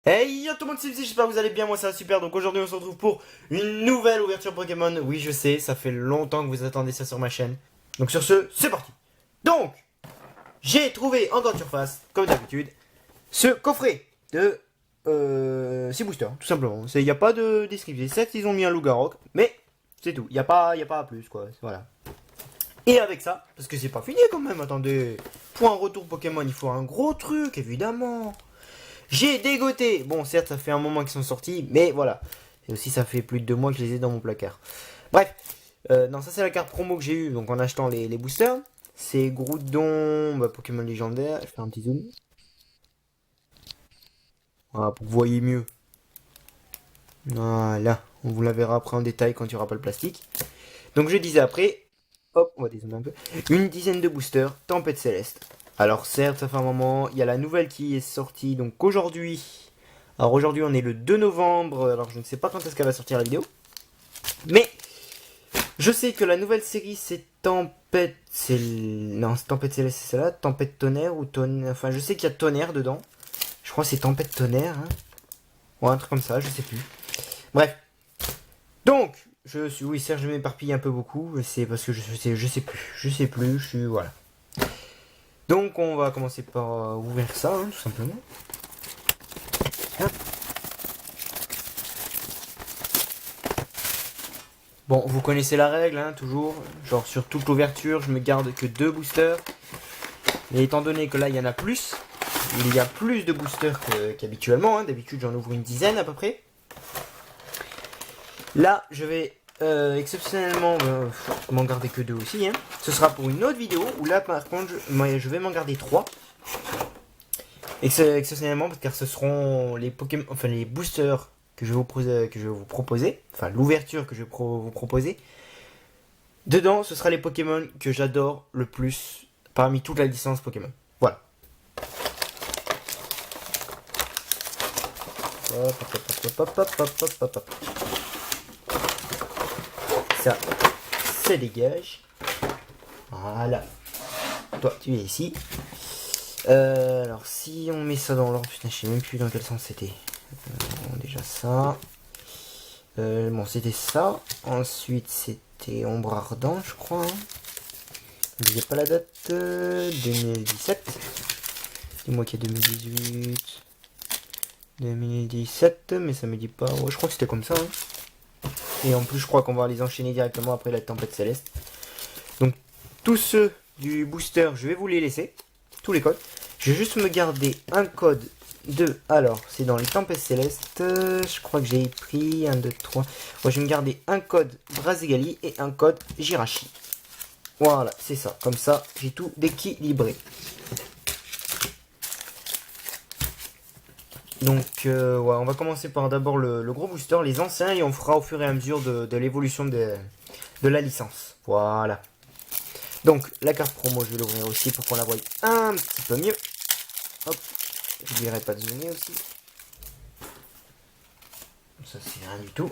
Hey yo tout le monde, c'est Lizzy, j'espère que vous allez bien, moi ça va super. Donc aujourd'hui on se retrouve pour une nouvelle ouverture Pokémon. Oui je sais, ça fait longtemps que vous attendez ça sur ma chaîne. Donc sur ce, c'est parti. Donc, j'ai trouvé en grande surface, comme d'habitude, ce coffret de 6 boosters, tout simplement. Il n'y a pas de descriptif. Certes ils ont mis un Lougarok, mais c'est tout. Il n'y a pas plus quoi, voilà. Et avec ça, parce que c'est pas fini quand même, attendez. Pour un retour Pokémon il faut un gros truc évidemment. J'ai dégoté. Bon, certes, ça fait un moment qu'ils sont sortis, mais voilà. Et aussi, ça fait plus de 2 mois que je les ai dans mon placard. Bref. Non, ça, c'est la carte promo que j'ai eue donc en achetant les boosters. C'est Groudon, Pokémon légendaire. Je fais un petit zoom. Voilà, pour que vous voyez mieux. Voilà. On vous la verra après en détail quand il n'y aura pas le plastique. Donc, je disais après. Hop, on va dézoomer un peu. Une dizaine de boosters. Tempête Céleste. Alors certes, ça fait un moment, il y a la nouvelle qui est sortie, donc aujourd'hui. Alors aujourd'hui, on est le 2 novembre, alors je ne sais pas quand est-ce qu'elle va sortir la vidéo. Mais, je sais que la nouvelle série, c'est Tempête... Non, c'est Tempête Céleste, c'est celle-là. Tempête Tonnerre ou Tonnerre... Enfin, je sais qu'il y a Tonnerre dedans. Je crois que c'est Tempête Tonnerre. Hein. Ouais, un truc comme ça, je sais plus. Bref. Donc, oui, certes, je m'éparpille un peu beaucoup, mais c'est parce que je sais plus, je suis... Voilà. Donc on va commencer par ouvrir ça, hein, tout simplement. Hop. Bon, vous connaissez la règle, hein, toujours. Genre sur toute l'ouverture, je me garde que 2 boosters. Et étant donné que là, il y en a plus, il y a plus de boosters qu'habituellement. Hein. D'habitude, j'en ouvre une dizaine à peu près. Là, je vais exceptionnellement m'en garder que 2 aussi. Hein. Ce sera pour une autre vidéo où là, par contre, je vais m'en garder 3. Exceptionnellement, car ce seront les Pokémon, enfin les boosters que je vais vous proposer, enfin l'ouverture que je vais vous proposer. Dedans, ce sera les Pokémon que j'adore le plus parmi toute la licence Pokémon. Voilà. Ça, ça dégage. Voilà. Toi, tu es ici. Alors, si on met ça dans l'ordre, putain, je sais même plus dans quel sens c'était. Déjà ça. Bon, c'était ça. Ensuite, c'était Ombre Ardent, je crois. Hein. N'oubliez pas la date. 2017. Dis-moi qu'il y a 2018. 2017, mais ça me dit pas. Ouais, je crois que c'était comme ça. Hein. Et en plus, je crois qu'on va les enchaîner directement après la Tempête Céleste. Donc, tous ceux du booster, je vais vous les laisser. Tous les codes. Je vais juste me garder un code de... Alors, c'est dans les Tempêtes Célestes. Je crois que j'ai pris 1, 2, 3. Ouais, je vais me garder un code Brazigali et un code Jirachi. Voilà, c'est ça. Comme ça, j'ai tout d'équilibré. Donc, ouais, on va commencer par d'abord le gros booster, les anciens, et on fera au fur et à mesure de l'évolution de la licence. Voilà. Donc, la carte promo, je vais l'ouvrir aussi pour qu'on la voie un petit peu mieux. Hop, j'oublierai pas de zoomer aussi. Ça, c'est rien du tout.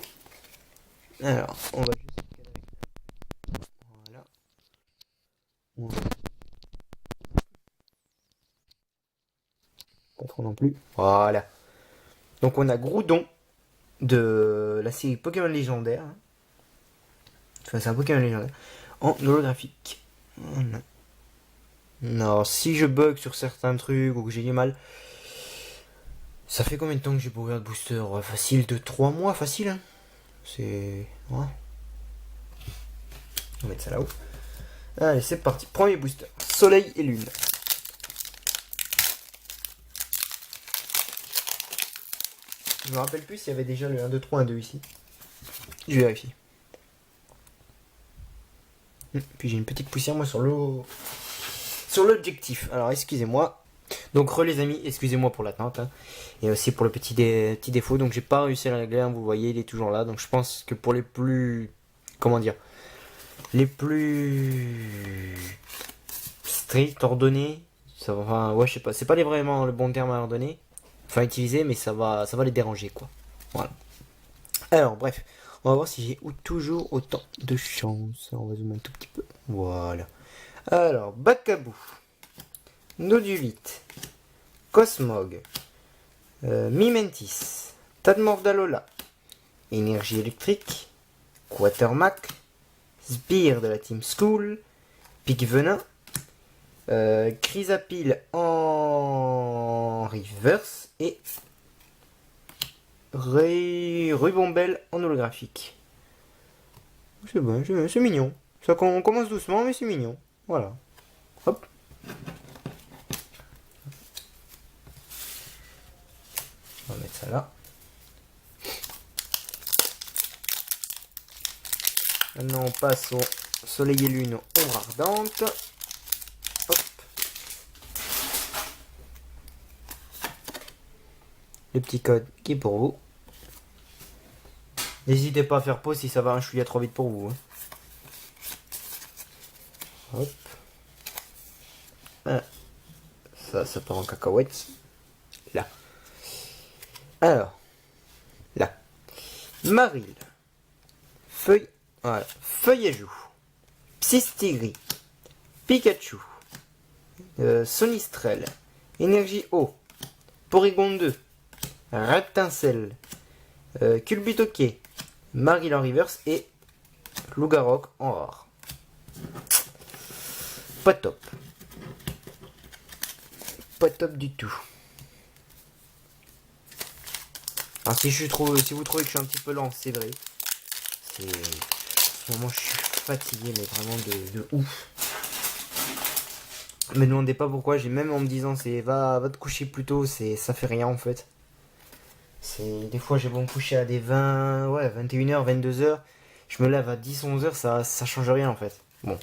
Alors, on va juste... Voilà. Pas trop non plus. Voilà. Donc, on a Groudon de la série Pokémon légendaire. Enfin, c'est un Pokémon légendaire. En holographique. Voilà. Non, si je bug sur certains trucs ou que j'ai du mal. Ça fait combien de temps que j'ai pas ouvert de booster? Ouais, facile de 3 mois, facile. Hein. C'est. Ouais. On va mettre ça là-haut. Allez, c'est parti. Premier booster. Soleil et Lune. Je me rappelle plus s'il y avait déjà le 1, 2, 3, 1, 2 ici. Je vérifie. Puis j'ai une petite poussière moi sur l'objectif. Alors excusez-moi. Donc les amis, excusez-moi pour l'attente. Hein. Et aussi pour le petit défaut. Donc j'ai pas réussi à le régler. Hein, vous voyez, il est toujours là. Donc je pense que pour les plus... Comment dire? Les plus... stricts, ordonnés. Ça va, enfin, ouais, je sais pas. C'est pas vraiment le bon terme à ordonner. Enfin utiliser, mais ça va les déranger quoi. Voilà. Alors bref. On va voir si j'ai toujours autant de chance. On va zoomer un tout petit peu. Voilà. Alors, Bacabou, Nodulite, Cosmog, Mimentis, Tadmordalola, Énergie électrique, Quatermac, Sbire de la Team School, Pic Venin, Chrysapile en reverse et Rubombelle en holographique. C'est bon, c'est mignon. Ça commence doucement, mais c'est mignon. Voilà. Hop. On va mettre ça là. Maintenant, on passe au soleil et lune ombre ardente. Hop. Le petit code qui est pour vous. N'hésitez pas à faire pause si ça va un chouïa trop vite pour vous. Hein. Hop. Ah. Ça part en cacahuète. Là. Alors. Là. Maril. Feuille. Voilà. Feuillajou. Psystigri. Pikachu. Sonistrel. Énergie eau. Porygon 2. Reptincelle. Culbutoquet. Maril en reverse et Lougarok en rare. Pas top. Pas top du tout. Alors si vous trouvez que je suis un petit peu lent, c'est vrai. En ce moment je suis fatigué, mais vraiment de ouf. Me demandez pas pourquoi, j'ai même en me disant va te coucher plus tôt, ça fait rien en fait. Des fois j'ai beau me coucher à des 21h, 22h, je me lève à 10, 11h, ça change rien en fait. Bon.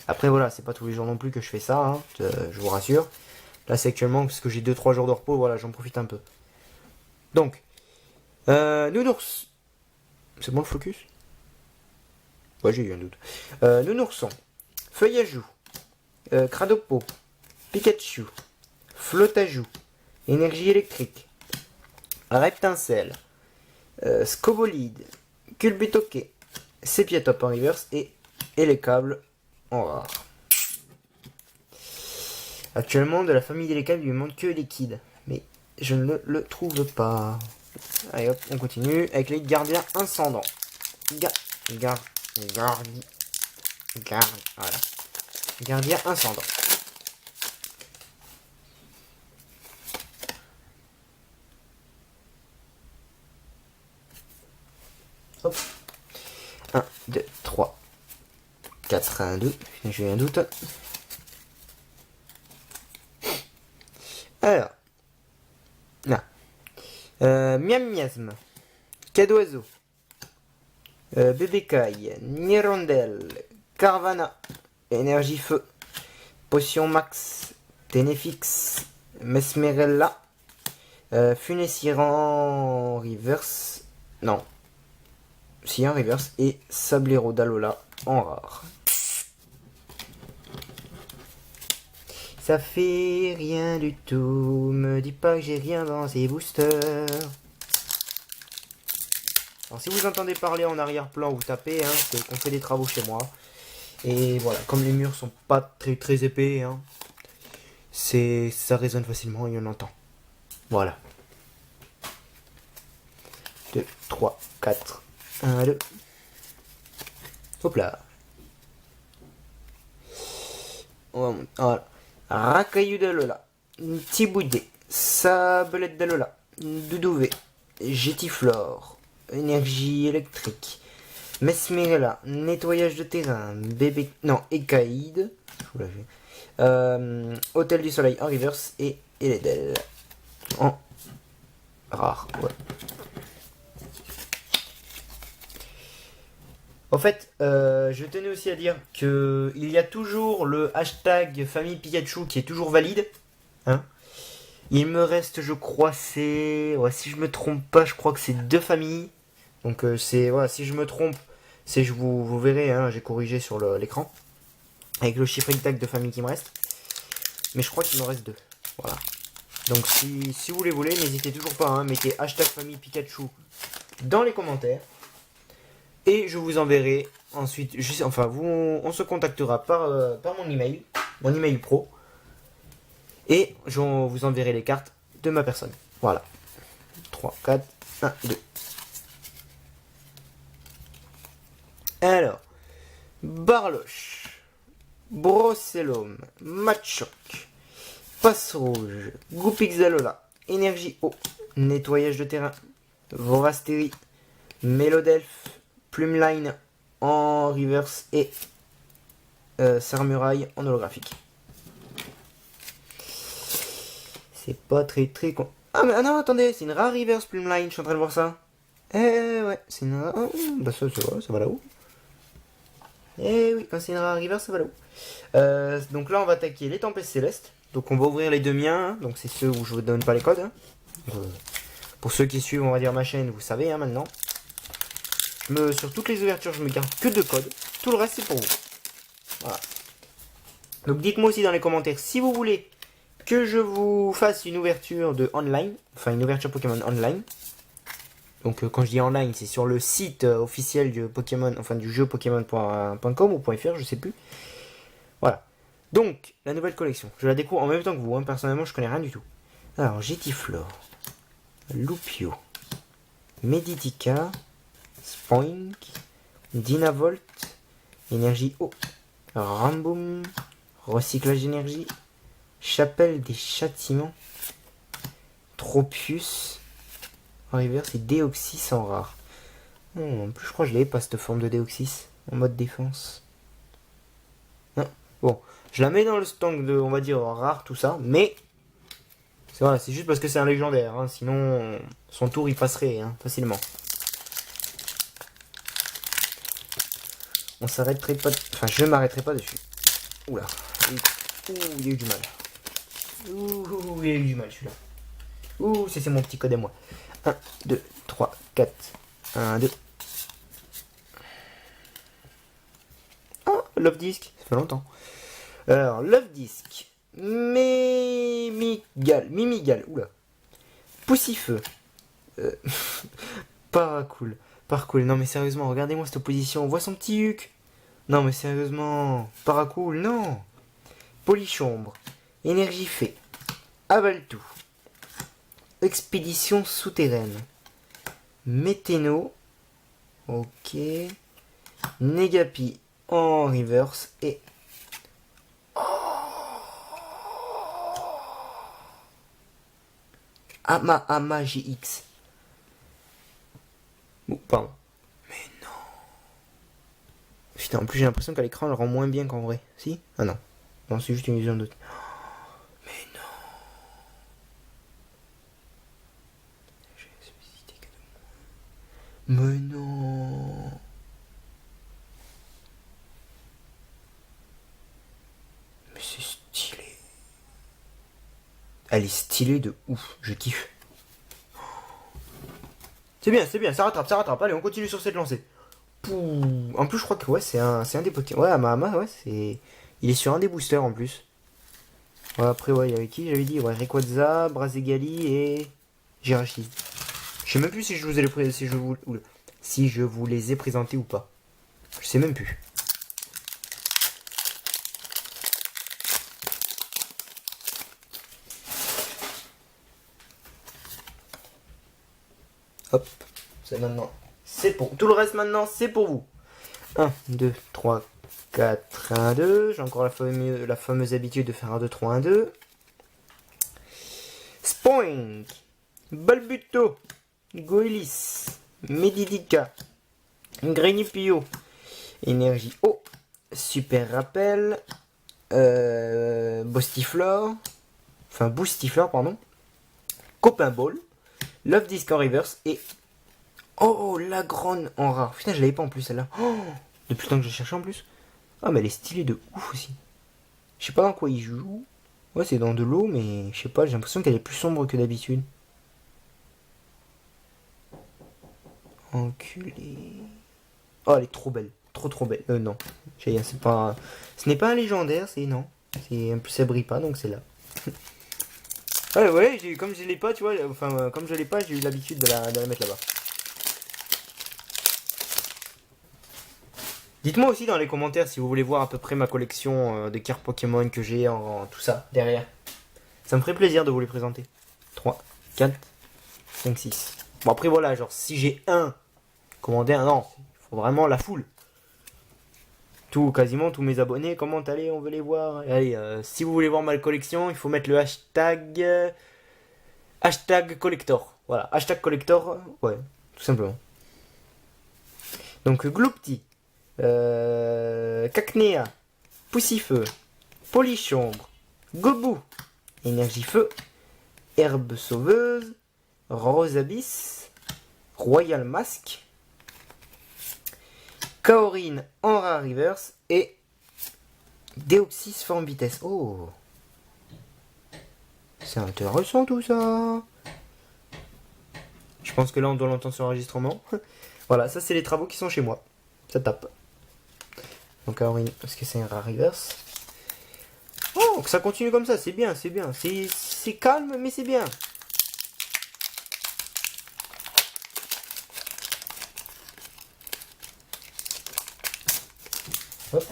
Après voilà, c'est pas tous les jours non plus que je fais ça, hein, je vous rassure. Là c'est actuellement parce que j'ai 2-3 jours de repos, voilà, j'en profite un peu. Donc, Nounours. C'est bon le focus? Ouais, j'ai eu un doute. Nounourson, Feuillajou, Cradopo, Pikachu, Flotajou, Énergie électrique, Reptincelle, Scobolide, Culbutoquet, Sépiatop en reverse et les câbles en rare. Actuellement, de la famille des câbles, il lui manque que Liquide, mais je ne le trouve pas. Allez hop, on continue avec les gardiens incendants. Voilà. Gardien incendant. Hop. 1, 2, 3, 4, 1, 2. J'ai un doute. Alors. Là. Miam Miasme. Cadoiseau. Bébé Caille. Nirondelle. Carvana. Énergie Feu. Potion Max. Ténéfix. Mesmerella. Funesiran Reverse. Non. Si un reverse et Sablero d'Alola en rare. Ça fait rien du tout, me dis pas que j'ai rien dans ces boosters. Alors si vous entendez parler en arrière-plan, vous tapez, hein, c'est qu'on fait des travaux chez moi. Et voilà, comme les murs sont pas très épais, hein, ça résonne facilement et on entend. Voilà. 2, 3, 4. 1, 2. Hop là. Voilà. Racaillou d'Alola. Tiboudé. Sablette d'Alola. Doudouvé. Gétiflore. Énergie électrique. Mesmerella. Nettoyage de terrain. Bébé. Non, Écaïde. Hôtel du Soleil en reverse. Et Eledel. En rare. Ouais. En fait, je tenais aussi à dire que il y a toujours le hashtag famille Pikachu qui est toujours valide. Hein. Il me reste, je crois, si je me trompe pas, je crois que c'est 2 familles. Donc voilà, si je me trompe, vous verrez, hein, j'ai corrigé sur l'écran avec le chiffre exact de famille qui me reste. Mais je crois qu'il me reste 2. Voilà. Donc si vous les voulez, n'hésitez toujours pas, hein, mettez hashtag famille Pikachu dans les commentaires. Et je vous enverrai ensuite, enfin, on se contactera par mon email pro. Et je vous enverrai les cartes de ma personne. Voilà. 3, 4, 1, 2. Alors, Barloche, Brocellum, Machoc, Passe Rouge, Goupixalola, Énergie Eau, Nettoyage de terrain, Vorastérie, Mélodelph, Plumeline en reverse et Serre-Muraille en holographique. C'est pas très con. Ah mais non, attendez, c'est une rare reverse Plumeline, je suis en train de voir ça. Ouais, c'est une rare... bah ça va là-haut. Oui, quand c'est une rare reverse, ça va là-haut. Donc là, on va attaquer les Tempêtes Célestes. Donc on va ouvrir les deux miens, hein. Donc c'est ceux où je vous donne pas les codes. Hein. Pour ceux qui suivent, on va dire, ma chaîne, vous savez hein, maintenant. Sur toutes les ouvertures, je me garde que 2 codes. Tout le reste, c'est pour vous. Voilà. Donc dites-moi aussi dans les commentaires si vous voulez que je vous fasse une ouverture de online. Enfin, une ouverture Pokémon online. Donc quand je dis online, c'est sur le site officiel du Pokémon, enfin du jeu Pokémon.com ou .fr, je sais plus. Voilà. Donc, la nouvelle collection. Je la découvre en même temps que vous. Hein. Personnellement, je connais rien du tout. Alors, Getiflor, Lupio, Meditica, Spoink, Dynavolt, Énergie Eau, Ramboom, Recyclage d'énergie, Chapelle des Châtiments, Tropius, en reverse et Déoxys en rare. En plus, je crois que je l'avais pas cette forme de Déoxys en mode défense. Non. Bon, je la mets dans le stand de, on va dire, rare, tout ça, mais c'est juste parce que c'est un légendaire, hein, sinon son tour il passerait hein, facilement. On s'arrêterait pas, enfin je m'arrêterai pas dessus. Oula, il y a eu du mal. Il y a eu du mal celui-là. C'est mon petit code à moi. 1, 2, 3, 4. 1, 2. Oh, Love Disc, ça fait longtemps. Alors, Love Disc. Mimigal, oula. Poussifeu. Paracool. Paracool, non mais sérieusement, regardez-moi cette opposition. On voit son petit huc. Non mais sérieusement. Paracool, non. Polichombre. Énergie fée. Avaltou. Expédition souterraine. Météno. Ok. Negapi en reverse. Et Ama GX. Bon, pardon. Mais non. Putain, en plus j'ai l'impression qu'à l'écran elle rend moins bien qu'en vrai. Si? Ah non. Non, c'est juste une illusion de doute. Mais non. J'ai sollicité que de moi. Mais non. Mais c'est stylé. Elle est stylée de ouf. Je kiffe. C'est bien, ça rattrape. Allez, on continue sur cette lancée. Pouh. En plus, je crois que ouais, c'est un des Pokémon. Ouais, Amahama, ouais, c'est. Il est sur un des boosters en plus. Ouais, après, ouais, il y avait qui j'avais dit? Ouais, Rayquaza, Brazegali et. Jirachi. Je sais même plus si je vous ai les si je vous les ai présentés ou pas. Je sais même plus. Hop, c'est maintenant. C'est pour. Tout le reste maintenant, c'est pour vous. 1, 2, 3, 4, 1, 2. J'ai encore la fameuse habitude de faire 1, 2, 3, 1, 2. Spoink, Balbuto, Goelis, Medidica, Grenipio, Énergie Eau, Super Rappel, Boostiflore, pardon, Copain Ball, Love Disc en reverse et oh la grande en rare. Putain, je l'avais pas en plus celle-là. Oh, depuis le temps que je cherchais en plus. Ah mais elle est stylée de ouf aussi. Je sais pas dans quoi il joue. Ouais, c'est dans de l'eau, mais je sais pas, j'ai l'impression qu'elle est plus sombre que d'habitude. Enculé. Oh, elle est trop belle. Trop belle. Non. C'est pas. Ce n'est pas un légendaire, c'est non. C'est en plus ça brille pas, donc c'est là. Ouais, comme je l'ai pas, tu vois, enfin comme je l'ai pas, j'ai eu l'habitude de la mettre là-bas. Dites-moi aussi dans les commentaires si vous voulez voir à peu près ma collection de cartes Pokémon que j'ai en tout ça derrière. Ça me ferait plaisir de vous les présenter. 3, 4, 5, 6. Bon après voilà, genre si j'ai un commandé un non, il faut vraiment la foule. Quasiment tous mes abonnés commentent, allez on veut les voir. Allez, si vous voulez voir ma collection, il faut mettre le hashtag... hashtag collector. Voilà, hashtag collector, ouais, tout simplement. Donc Gloupti, Cacnea, Poussifeu, Polichombre, Gobou, Énergie Feu, Herbe Sauveuse, Rose Abyss, Royal Mask, Kaorin en rare reverse et Deoxys forme vitesse. Oh, c'est intéressant tout ça. Je pense que là on doit l'entendre sur l'enregistrement. Voilà, ça c'est les travaux qui sont chez moi. Ça tape. Donc Kaorin, parce que c'est un rare reverse. Oh, que ça continue comme ça, c'est bien, c'est bien. C'est calme, mais c'est bien. Hop.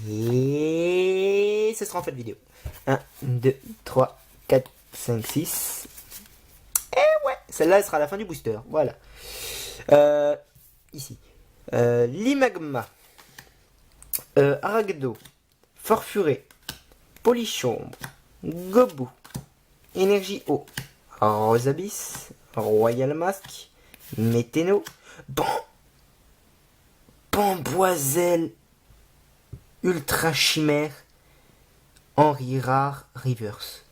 Et ce sera en fait vidéo. 1, 2, 3, 4, 5, 6. Et ouais, celle-là elle sera à la fin du booster. Voilà. Ici. Limagma. Aragdo. Farfuré. Polichombre. Gobou. Énergie eau. Rose Abyss. Royal Mask. Météno. Bamboiselle Ultra Chimère Henri Rare Reverse.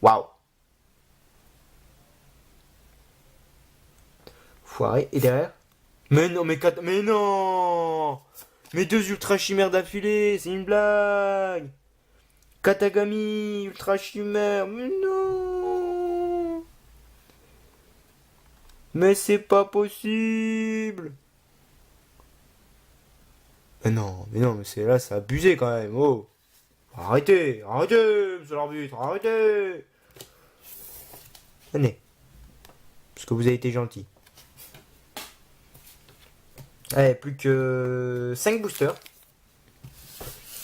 Waouh. Foiré. Et derrière? Mais non, mais non. Mais deux Ultra Chimères d'affilée, c'est une blague. Katagami Ultra Chimère, mais non. Mais c'est pas possible. Mais non, mais c'est là, c'est abusé quand même. Oh, arrêtez, monsieur l'arbitre, arrêtez. Venez, parce que vous avez été gentil. Allez, plus que 5 boosters.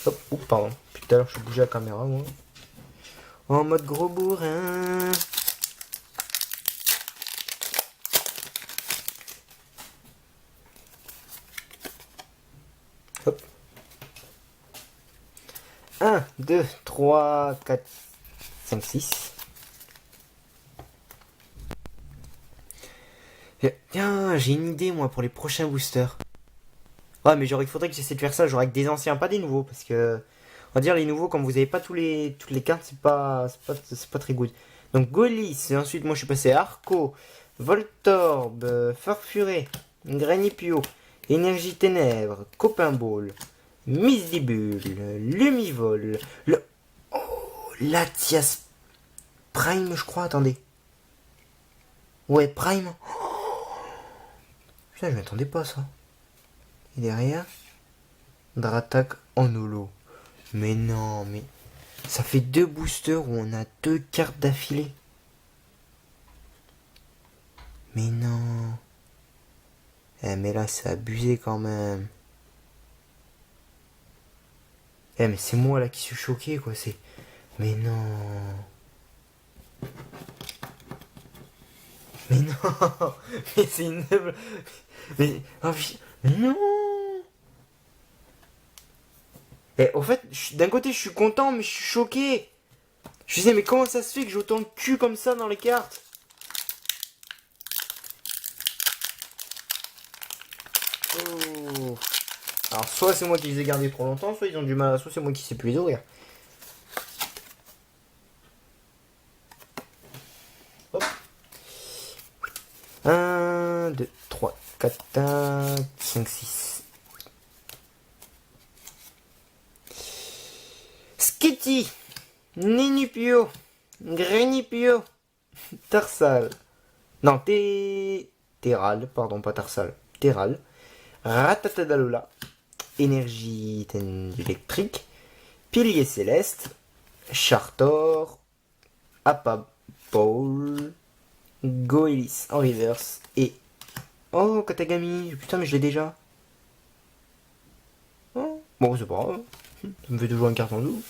Hop, oh, pardon. Putain, alors je suis bougé la caméra, moi. En mode gros bourrin. Hop. 1, 2, 3, 4, 5, 6. Tiens, j'ai une idée moi pour les prochains boosters. Ouais, mais genre il faudrait que j'essaie de faire ça, genre avec des anciens, pas des nouveaux, parce que on va dire les nouveaux, comme vous avez pas toutes les cartes, c'est pas très good. Donc Golis, et ensuite moi je suis passé à Arco, Voltorb, Farfuré, Granipio, Énergie Ténèbres, Copain Ball, Misdibule, Lumivol, le... Oh, Latias Prime, je crois, attendez. Ouais, Prime. Oh, putain, je m'attendais pas à ça. Et derrière, Dratak en holo. Mais non, mais... Ça fait 2 boosters où on a 2 cartes d'affilée. Mais non. Eh, mais là, c'est abusé quand même. Eh, mais c'est moi là qui suis choqué, quoi. C'est... Mais non. Mais non. Mais c'est une... Mais... Oh, mais non. Et au fait, d'un côté, je suis content, mais je suis choqué. Je disais, mais comment ça se fait que j'ai autant de cul comme ça dans les cartes? Oh. Alors, soit c'est moi qui les ai gardés trop longtemps, soit ils ont du mal, soit c'est moi qui sais plus les ouvrir. Hop. 1, 2, 3, 4, 5, 6. Skitty, Ninipio, Grenipio, Tarsal. Non, Terral, pardon, pas Tarsal. Terral. Ratatadalola. Énergie électrique. Pilier céleste. Chartor. Apapole. Goélis en reverse. Et... Oh, Katagami. Putain, mais je l'ai déjà. Bon, c'est pas grave. Ça me fait toujours une carte en double.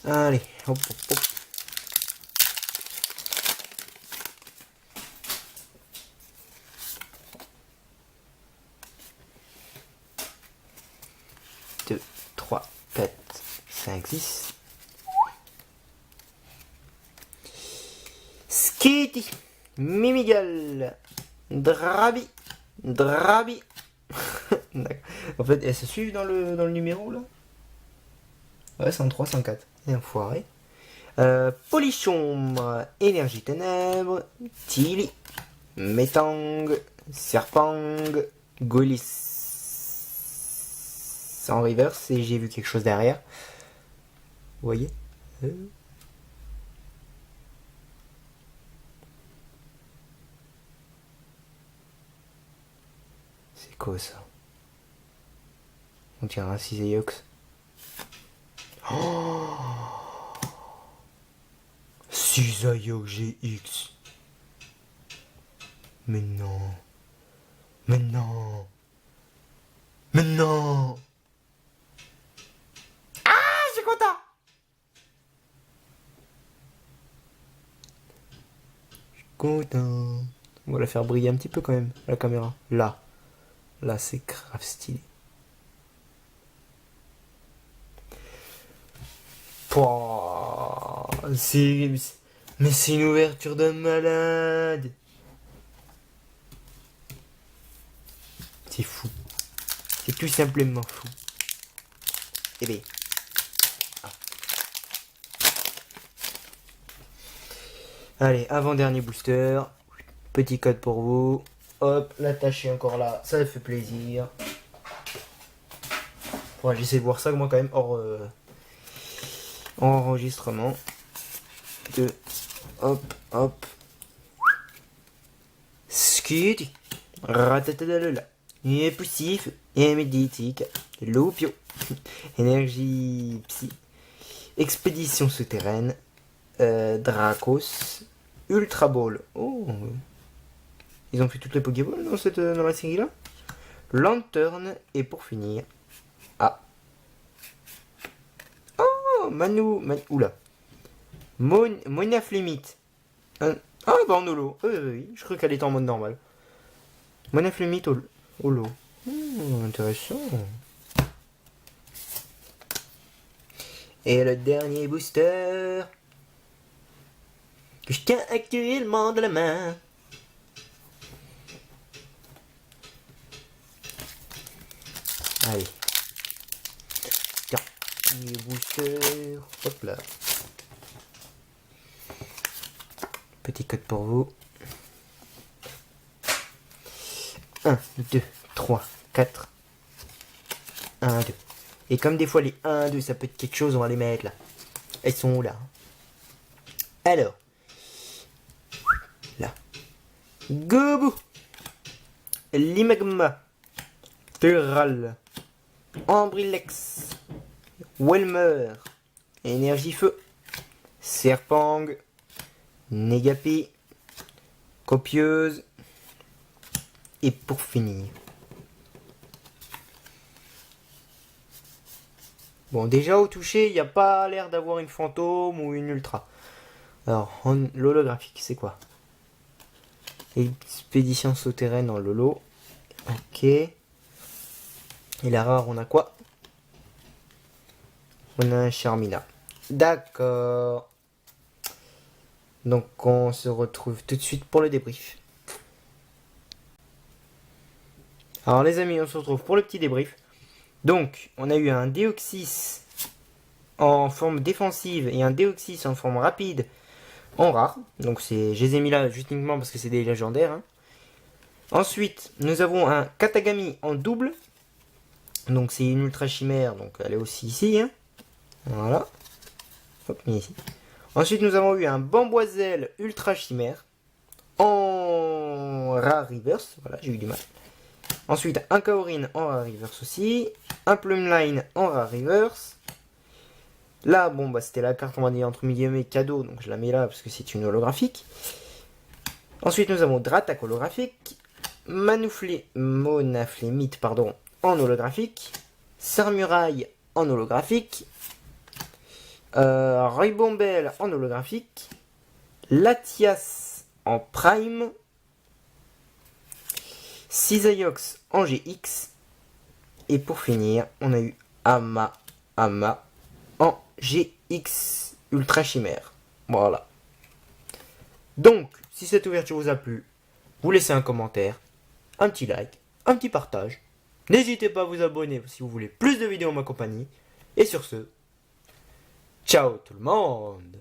Allez, hop, hop, hop. Deux, 3, 4, 5, 6. Skitty, Mimigal, Drabi, Drabi. En fait, elles se suivent dans le numéro là. Ouais, 103, 104. Et enfoiré. Polichon, Énergie Ténèbres, Tilly, Métang, Serpang, Golis. En reverse et j'ai vu quelque chose derrière. Vous voyez C'est quoi ça? On dirait un Ciseyox. Oh, Ciseyox GX. Mais non. Mais non. Mais non. Ah, je suis content. Je suis content. On va la faire briller un petit peu quand même, la caméra. Là. Là, c'est grave stylé. Pouah, mais c'est une ouverture de malade. C'est fou. C'est tout simplement fou. Eh bien. Ah. Allez, avant-dernier booster. Petit code pour vous. Hop, la tâche est encore là. Ça fait plaisir. Ouais, j'essaie de voir ça moi quand même hors enregistrement. 2. Hop, hop. Skid. Ratatadalala. Impulsif et médiatique. Loupio. Énergie psy. Expédition souterraine. Dracos. Ultra Ball. Oh. Ils ont fait toutes les Pokéballs dans la série là. Lanterne. Et pour finir. Ah. Oh, oula. Monaflémite. Ah, bah en holo. Oui, je crois qu'elle était en mode normal. Monaflémite holo. Intéressant. Et le dernier booster que je tiens actuellement dans la main. Allez. Tiens. Dernier booster. Hop là. Petit code pour vous. 1, 2, 3, 4. 1, 2. Et comme des fois les 1, 2 ça peut être quelque chose, on va les mettre là. Elles sont où là? Alors. Là. Gobu. Limagma. Terral. Ambrilex. Welmer. Énergie feu. Serpang. Négapi. Copieuse. Et pour finir. Bon, déjà au toucher, il n'y a pas l'air d'avoir une fantôme ou une ultra. Alors, l'holographique, c'est quoi? Expédition souterraine en lolo. Ok. Et la rare, on a quoi? On a un Charmina. D'accord. Donc, on se retrouve tout de suite pour le débrief. Alors, les amis, on se retrouve pour le petit débrief. Donc, on a eu un Deoxys en forme défensive et un Deoxys en forme rapide en rare. Donc, je les ai mis là juste uniquement parce que c'est des légendaires. Hein. Ensuite, nous avons un Katagami en double. Donc, c'est une ultra chimère. Donc, elle est aussi ici. Hein. Voilà. Hop, mis ici. Ensuite, nous avons eu un Bamboiselle ultra chimère en rare reverse. Voilà, j'ai eu du mal. Ensuite, un Kaorin en rare reverse aussi. Un Plumline en rare reverse. Là, bon, bah, c'était la carte, on va dire, entre guillemets, cadeau. Donc, je la mets là parce que c'est une holographique. Ensuite, nous avons Dratak holographique, Monaflémite, en holographique, Sarmuraille en holographique, Roybombel en holographique, Latias en prime, Cisaiox en GX, et pour finir, on a eu Ama en GX Ultra Chimère. Voilà. Donc, si cette ouverture vous a plu, vous laissez un commentaire, un petit like, un petit partage. N'hésitez pas à vous abonner si vous voulez plus de vidéos en ma compagnie. Et sur ce, ciao tout le monde.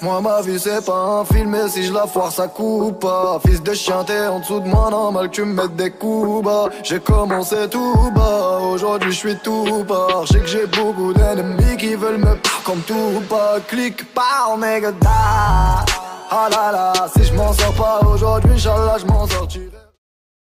Moi ma vie c'est pas un film et si je la foire ça coupe pas. Fils de chien t'es en dessous de moi, normal que tu me mettes des coups bas. J'ai commencé tout bas, aujourd'hui je suis tout bas. Je sais que j'ai beaucoup d'ennemis qui veulent me pas comme tout pas. Clique pas, nigga da. Ah là là, si je m'en sors pas aujourd'hui, Inch'Allah je m'en sors.